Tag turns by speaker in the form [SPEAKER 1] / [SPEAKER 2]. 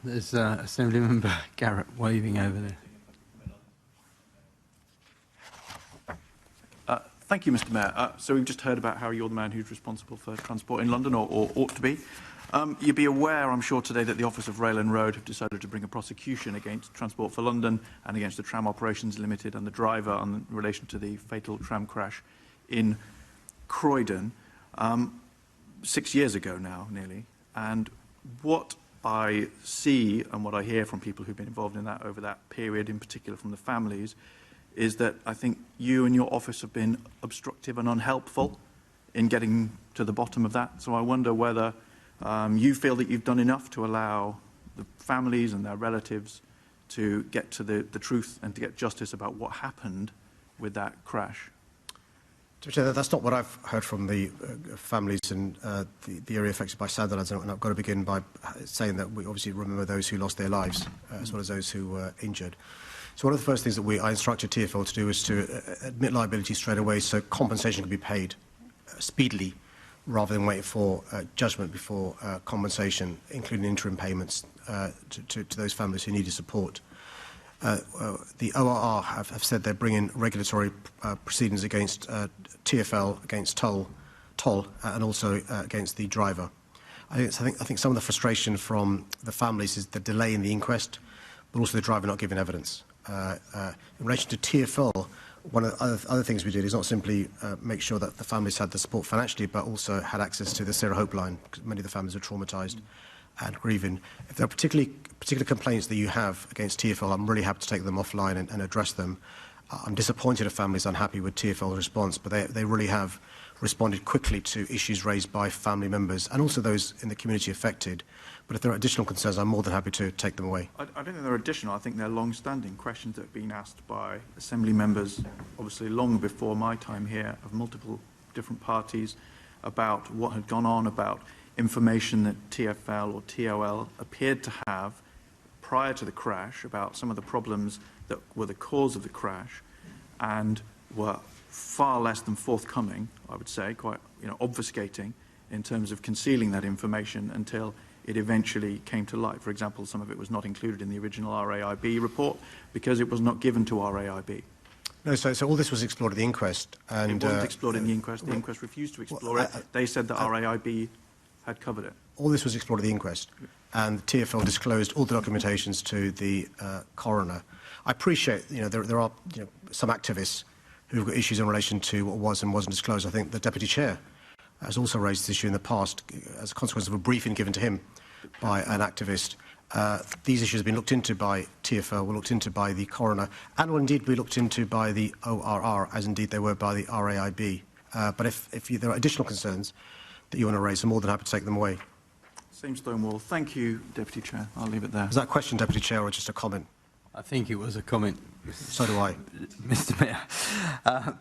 [SPEAKER 1] There's Assemblymember Garratt waving over there.
[SPEAKER 2] Thank you, Mr. Mayor. So we've just heard about how you're the man who's responsible for transport in London, or ought to be. You'll be aware, I'm sure, today that the Office of Rail and Road have decided to bring a prosecution against Transport for London and against the Tram Operations Limited and the driver in relation to the fatal tram crash in Croydon 6 years ago now, nearly. And what I see and what I hear from people who've been involved in that over that period, in particular from the families, is that I think you and your office have been obstructive and unhelpful in getting to the bottom of that. So I wonder whether you feel that you've done enough to allow the families and their relatives to get to the truth and to get justice about what happened with that crash.
[SPEAKER 3] That's not what I've heard from the families in the area affected by Sandilands, and I've got to begin by saying that we obviously remember those who lost their lives as well as those who were injured. So one of the first things that I instructed TfL to do was to admit liability straight away so compensation could be paid speedily rather than wait for judgment before compensation, including interim payments to those families who needed support. The ORR have said they're bringing regulatory proceedings against TfL, against Toll, and also against the driver. I think some of the frustration from the families is the delay in the inquest, but also the driver not giving evidence. In relation to TfL, one of the other things we did is not simply make sure that the families had the support financially, but also had access to the Sarah Hope line, because many of the families are traumatised and grieving. If there are particular complaints that you have against TfL, I'm really happy to take them offline and address them. I'm disappointed if families are unhappy with TfL's response, but they really have responded quickly to issues raised by family members and also those in the community affected. But if there are additional concerns, I'm more than happy to take them away.
[SPEAKER 2] I don't think they're additional. I think they're long-standing questions that have been asked by Assembly members, obviously long before my time here, of multiple different parties, about what had gone on, about information that TfL or TOL appeared to have prior to the crash, about some of the problems that were the cause of the crash, and were far less than forthcoming, I would say, quite obfuscating in terms of concealing that information until it eventually came to light. For example, some of it was not included in the original RAIB report because it was not given to RAIB.
[SPEAKER 3] No, so all this was explored at the inquest. And,
[SPEAKER 2] it wasn't explored in the inquest. The inquest refused to explore it. They said that RAIB had covered it.
[SPEAKER 3] All this was explored at the inquest, and TfL disclosed all the documentations to the coroner. I appreciate, there are some activists who've got issues in relation to what was and wasn't disclosed. I think the Deputy Chair has also raised this issue in the past as a consequence of a briefing given to him by an activist. These issues have been looked into by TfL, were looked into by the coroner, and will indeed be looked into by the ORR, as indeed they were by the RAIB. But if there are additional concerns that you want to raise, I'm more than happy to take them away.
[SPEAKER 2] Same Stonewall. Thank you, Deputy Chair. I'll leave it there.
[SPEAKER 3] Was that a question, Deputy Chair, or just a comment?
[SPEAKER 1] I think it was a comment.
[SPEAKER 3] So do I.
[SPEAKER 1] Mr. Mayor.